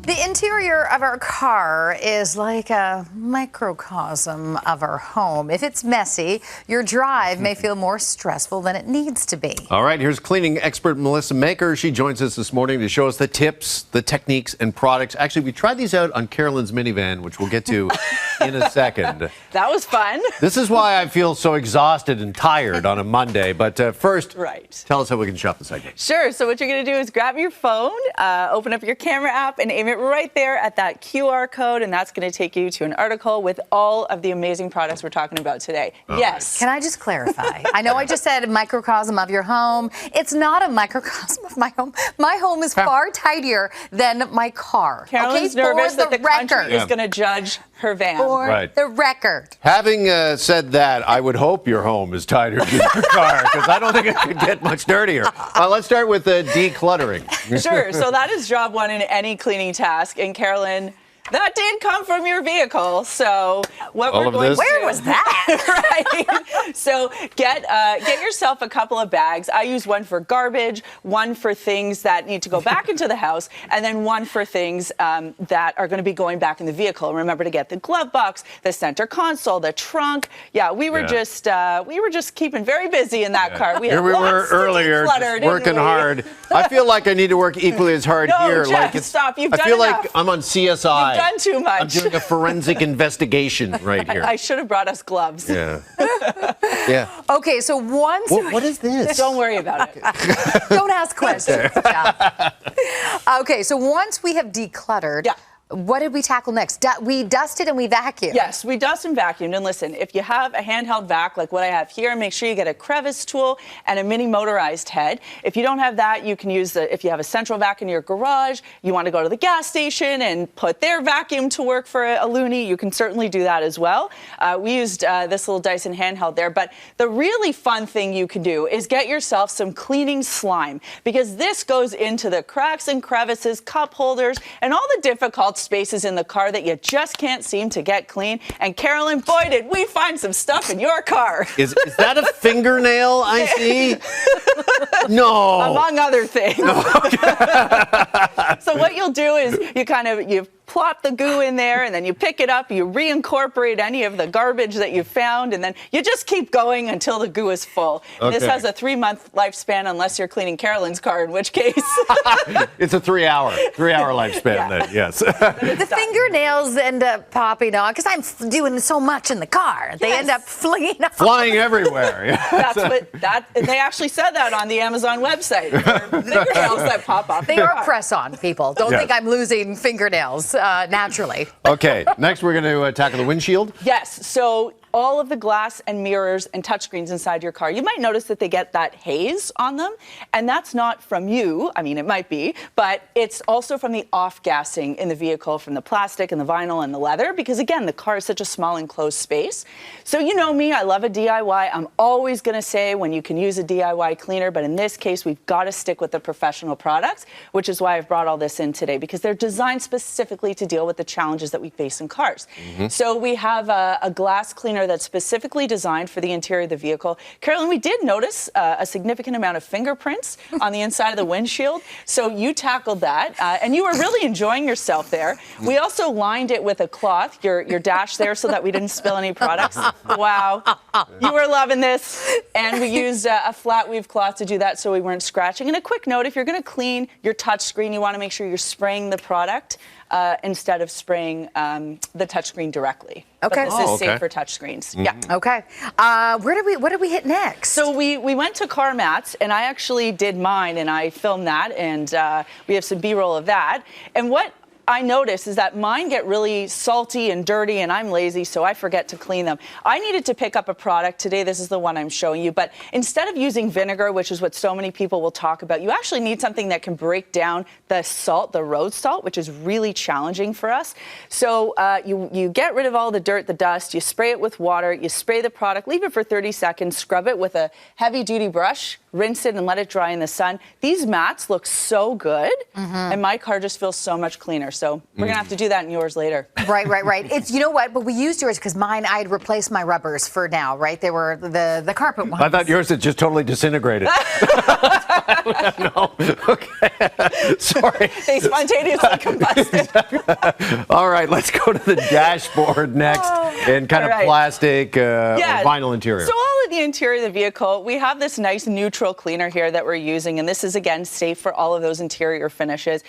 The interior of our car is like a microcosm of our home. If it's messy, your drive may feel more stressful than it needs to be. All right, here's cleaning expert Melissa Maker. She joins us this morning to show us the tips, the techniques, and products. Actually, we tried these out on Carolyn's minivan, which we'll get to in a second. That was fun. This is why I feel so exhausted and tired on a Monday. But first, tell us how we can shop the segment. Sure. So what you're going to do is grab your phone, open up your camera app, and aim it right there at that QR code, and that's going to take you to an article with all of the amazing products we're talking about today. Yes. Can I just clarify? I know I just said a microcosm of your home. It's not a microcosm of my home. My home is far tidier than my car. Carolyn's nervous that the country is going to judge her van. For the record. Having said that, I would hope your home is tidier than your car, because I don't think it could get much dirtier. Let's start with decluttering. Sure. So that is job one in any cleaning task. And Carolyn, that did come from your vehicle. So what we're going to do, where was that? Right. So get yourself a couple of bags. I use one for garbage, one for things that need to go back into the house, and then one for things that are going to be going back in the vehicle. Remember to get the glove box, the center console, the trunk. Yeah, we were just keeping very busy in that car. Here we were earlier, working hard. I feel like I need to work equally as hard here. Jeff, stop. You've done I feel enough. like I'm on CSI. You've done too much. I'm doing a forensic investigation right here. I should have brought us gloves. Yeah. Yeah. Okay, so once... What is this? Don't worry about it. Don't ask questions. Okay, so once we have decluttered... What did we tackle next? We dusted and we vacuumed. Yes, we dust and vacuumed. And listen, if you have a handheld vac like what I have here, make sure you get a crevice tool and a mini motorized head. If you don't have that, you can use if you have a central vac in your garage, you want to go to the gas station and put their vacuum to work for a loonie, you can certainly do that as well. We used this little Dyson handheld there. But the really fun thing you can do is get yourself some cleaning slime, because this goes into the cracks and crevices, cup holders, and all the difficult spaces in the car that you just can't seem to get clean. And Carolyn, boy, did we find some stuff in your car. Is that a fingernail I see? No. Among other things. So what you'll do is you plop the goo in there, and then you pick it up, you reincorporate any of the garbage that you found, and then you just keep going until the goo is full. Okay. This has a 3-month lifespan unless you're cleaning Carolyn's car, in which case... It's a 3-hour lifespan then, yes. The fingernails end up popping off, because I'm doing so much in the car. They end up flinging off. Flying everywhere. They actually said that on the Amazon website. Fingernails that pop off. They are press-on, people. Don't think I'm losing fingernails naturally. Okay, next we're going to tackle the windshield. Yes, so all of the glass and mirrors and touchscreens inside your car, you might notice that they get that haze on them, and that's not from you. I mean, it might be, but it's also from the off-gassing in the vehicle, from the plastic and the vinyl and the leather, because again, the car is such a small enclosed space. So you know me, I love a DIY. I'm always going to say when you can use a DIY cleaner, but in this case, we've got to stick with the professional products, which is why I've brought all this in today, because they're designed specifically to deal with the challenges that we face in cars. So we have a glass cleaner that's specifically designed for the interior of the vehicle. Carolyn, we did notice a significant amount of fingerprints on the inside of the windshield, so you tackled that, and you were really enjoying yourself there. We also lined it with a cloth, your dash there, so that we didn't spill any products. Wow, you were loving this. And we used a flat weave cloth to do that so we weren't scratching. And a quick note, if you're going to clean your touchscreen, you want to make sure you're spraying the product instead of spraying the touchscreen directly. Okay. But this is safe for touchscreens. Yeah. Okay. What did we hit next? So we went to car mats, and I actually did mine, and I filmed that, and we have some B-roll of that. And what I notice is that mine get really salty and dirty, and I'm lazy, so I forget to clean them. I needed to pick up a product today. This is the one I'm showing you. But instead of using vinegar, which is what so many people will talk about, you actually need something that can break down the salt, the road salt, which is really challenging for us. So you get rid of all the dirt, the dust, you spray it with water, you spray the product, leave it for 30 seconds, scrub it with a heavy-duty brush, rinse it, and let it dry in the sun. These mats look so good, and my car just feels so much cleaner. So we're going to have to do that in yours later. Right. It's, you know what, but we used yours because mine, I had replaced my rubbers for now, right? They were the carpet ones. I thought yours had just totally disintegrated. No. Okay. Sorry. They spontaneously combusted. All right, let's go to the dashboard next and kind of plastic or vinyl interior. So all of the interior of the vehicle, we have this nice neutral cleaner here that we're using, and this is, again, safe for all of those interior finishes.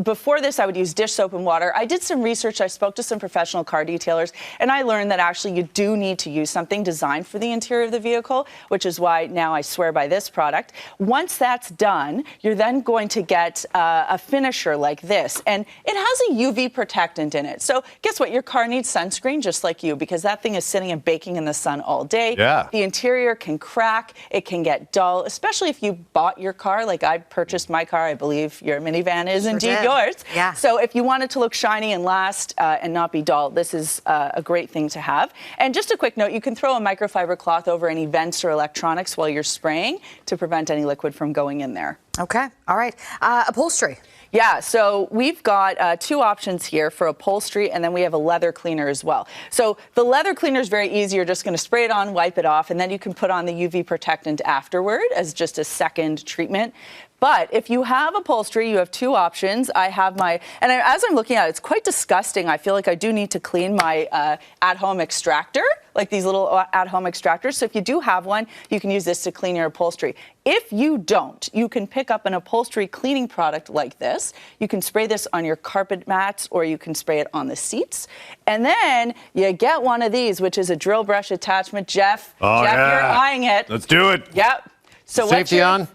Before this, I would use dish soap and water. I did some research. I spoke to some professional car detailers, and I learned that actually you do need to use something designed for the interior of the vehicle, which is why now I swear by this product. Once that's done, you're then going to get a finisher like this, and it has a UV protectant in it. So guess what? Your car needs sunscreen just like you, because that thing is sitting and baking in the sun all day. Yeah. The interior can crack. It can get dull, especially if you bought your car. Like I purchased my car. I believe your minivan is indeed yours. Yeah. So if you want it to look shiny and last and not be dull, this is a great thing to have. And just a quick note, you can throw a microfiber cloth over any vents or electronics while you're spraying to prevent any liquid from going in there. Okay. All right. Upholstery. Yeah, so we've got two options here for upholstery, and then we have a leather cleaner as well. So the leather cleaner is very easy. You're just going to spray it on, wipe it off, and then you can put on the UV protectant afterward as just a second treatment. But if you have upholstery, you have two options. I have my, and as I'm looking at it, it's quite disgusting. I feel like I do need to clean my at-home extractor, like these little at-home extractors. So if you do have one, you can use this to clean your upholstery. If you don't, you can pick up an upholstery cleaning product like this. You can spray this on your carpet mats, or you can spray it on the seats. And then you get one of these, which is a drill brush attachment. Jeff, you're eyeing it. Let's do it. Yep. So safety on?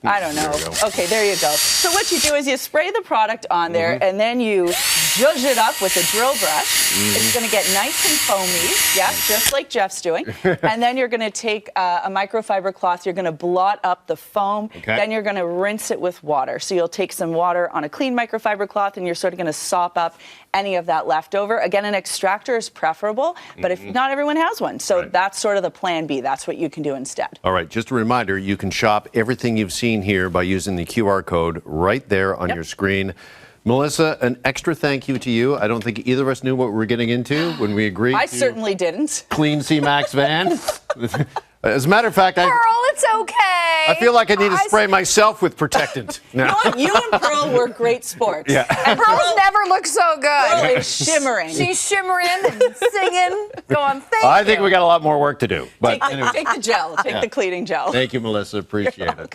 I don't know. Okay, there you go. So what you do is you spray the product on there, and then you zhuzh it up with a drill brush. It's going to get nice and foamy, just like Jeff's doing. And then you're going to take a microfiber cloth. You're going to blot up the foam. Then you're going to rinse it with water. So you'll take some water on a clean microfiber cloth, and you're sort of going to sop up any of that leftover. Again, an extractor is preferable, but if not everyone has one. So that's sort of the plan B. That's what you can do instead. All right, just a reminder, you can shop everything you've seen here by using the QR code right there on your screen. Melissa, an extra thank you to you. I don't think either of us knew what we were getting into when we agreed I certainly didn't. Clean C-Max van. As a matter of fact, Pearl, it's okay. I feel like I need to spray myself with protectant. You know what? You and Pearl were great sports. Yeah. And Pearl's never looked so good. Pearl is shimmering. She's shimmering and singing, going, thank you. I think we got a lot more work to do. But Take the gel. Take the cleaning gel. Thank you, Melissa. Appreciate it.